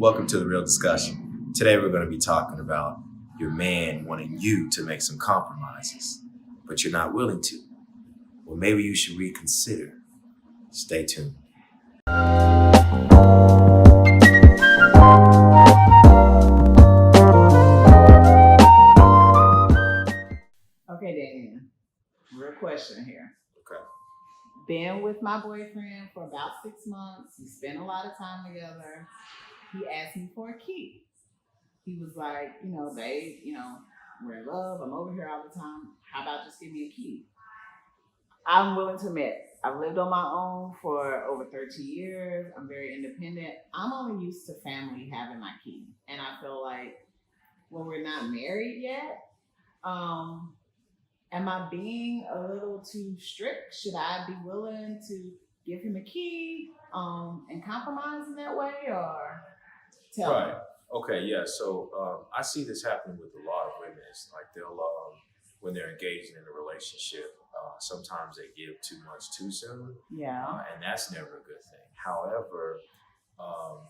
Welcome to The Real Discussion. Today we're going to be talking about your man wanting you to make some compromises, but you're not willing to. Well, maybe you should reconsider. Stay tuned. Okay, Dan. Real question here. Okay. Been with my boyfriend for about 6 months. We spent a lot of time together. He asked me for a key. He was like, babe, we're in love. I'm over here all the time. How about just give me a key? I'm willing to admit, I've lived on my own for over 13 years. I'm very independent. I'm only used to family having my key. And I feel like when we're not married yet, am I being a little too strict? Should I be willing to give him a key and compromise in that way, or tell him? Right. Okay. Yeah. So I see this happening with a lot of women. It's like they'll, when they're engaged in a relationship, sometimes they give too much too soon. Yeah. And that's never a good thing. However,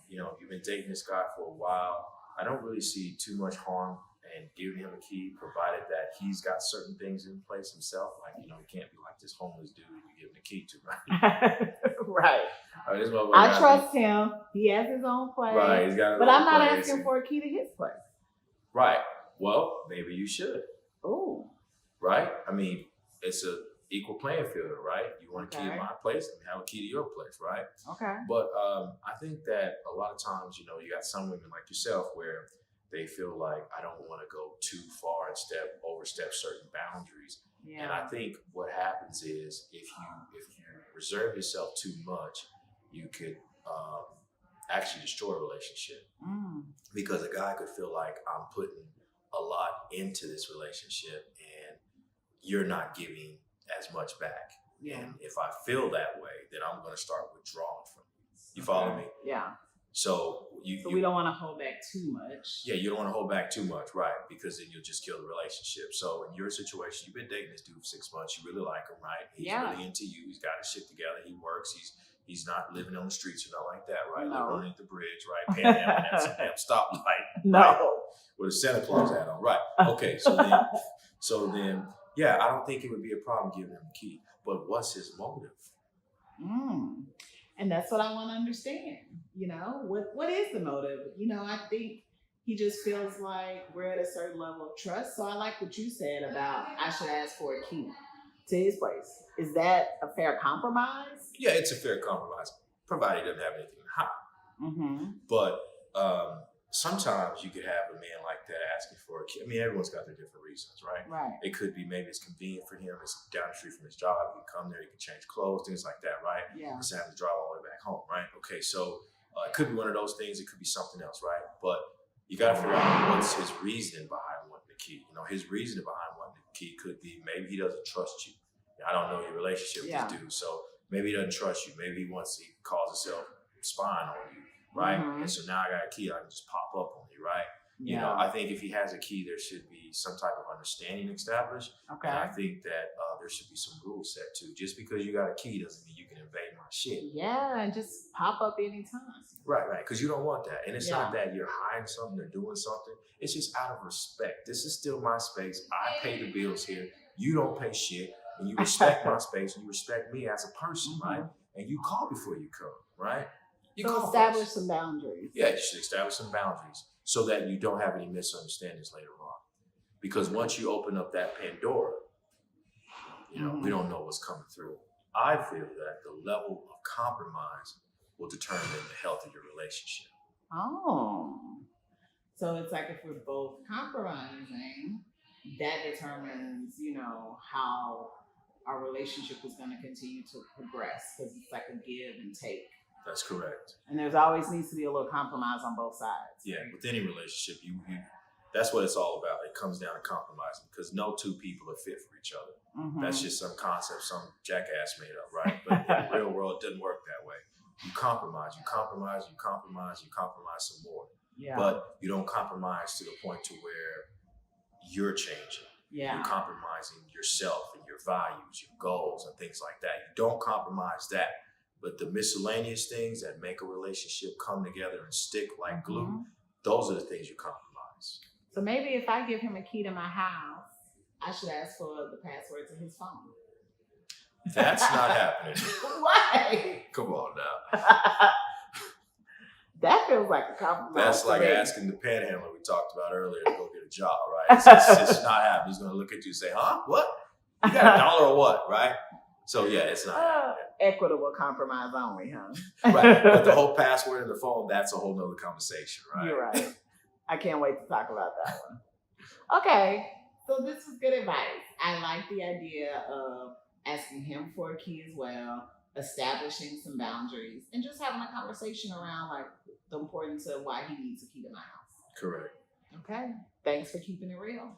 you've been dating this guy for a while. I don't really see too much harm in giving him a key, provided that he's got certain things in place himself. Like, he can't be like this homeless dude you give him the key to, right? Right. This motherfucker I trust him. He has his own place. Right, he's got his but own I'm not place. asking for a key to his place. Right. Well, maybe you should. Oh. Right? I mean, it's a equal playing field, right? You want a key to Okay. my place, let me have a key to your place, right? Okay. But I think that a lot of times, you got some women like yourself where they feel like, I don't want to go too far and overstep certain boundaries. Yeah. And I think what happens is if you reserve yourself too much, you could actually destroy a relationship. Because a guy could feel like, I'm putting a lot into this relationship and you're not giving as much back. Yeah. And if I feel that way, then I'm going to start withdrawing from you. You follow me? Yeah. So we don't want to hold back too much. Yeah, you don't want to hold back too much, right? Because then you'll just kill the relationship. So in your situation, you've been dating this dude for 6 months. You really like him, right? He's really into you. He's got his shit together. He works. He's not living on the streets or nothing like that, right? No. Living underneath the bridge, right? Panhandling at some damn stoplight. No. Right? With a Santa Claus hat on, right? Okay, so then, yeah, I don't think it would be a problem giving him the key. But what's his motive? And that's what I want to understand. What is the motive? I think he just feels like we're at a certain level of trust. So I like what you said about I should ask for a key to his place. Is that a fair compromise? Yeah, it's a fair compromise, provided he doesn't have anything to hide. But sometimes you could have a man like that asking for a key. I mean, everyone's got their different reasons, right? Right. It could be maybe it's convenient for him. It's down the street from his job. He can come there. He can change clothes, things like that, right? Yeah. Instead of having to drive all the way back home, right? Okay, so it could be one of those things. It could be something else, right? But you got to figure out what's his reasoning behind wanting the key. His reasoning behind wanting the key could be maybe he doesn't trust you. I don't know your relationship with this dude, so maybe he doesn't trust you. Maybe he calls himself spying on you, right? And so now I got a key, I can just pop up on you, right? Yeah. I think if he has a key, there should be some type of understanding established. Okay. And I think that there should be some rules set too. Just because you got a key doesn't mean you can invade my shit. Yeah, and just pop up anytime. Right, because you don't want that. And it's not that you're hiding something or doing something. It's just out of respect. This is still my space. I pay the bills here. You don't pay shit. And you respect my space and you respect me as a person, right? And you call before you come, right? So establish some boundaries. Yeah, you should establish some boundaries so that you don't have any misunderstandings later on. Because once you open up that Pandora, we don't know what's coming through. I feel that the level of compromise will determine the health of your relationship. Oh. So it's like if we're both compromising, that determines, how our relationship is going to continue to progress, because it's like a give and take. That's correct. And there's always needs to be a little compromise on both sides. Yeah, with any relationship, you that's what it's all about. It comes down to compromising, because no two people are fit for each other. That's just some concept some jackass made up, right? But in the real world, it doesn't work that way. You compromise some more. Yeah. But you don't compromise to the point to where you're changing. Yeah. You're compromising yourself and your values, your goals, and things like that. You don't compromise that But the miscellaneous things that make a relationship come together and stick like glue, Mhm. those are the things you compromise. So maybe if I give him a key to my house, I should ask for the password to his phone. That's not happening. Why? Come on now. That feels like a compromise. That's to like me. asking the panhandler we talked about earlier to go get a job, right? It's not happening. He's going to look at you and say, huh? What? You got $1 or what, right? So, yeah, it's not happening. Equitable compromise only, huh? Right. But the whole password in the phone, that's a whole nother conversation, right? You're right. I can't wait to talk about that one. Okay, so this is good advice. I like the idea of asking him for a key as well, establishing some boundaries, and just having a conversation around like the importance of why he needs a key to my house. Correct. Okay, thanks for keeping it real.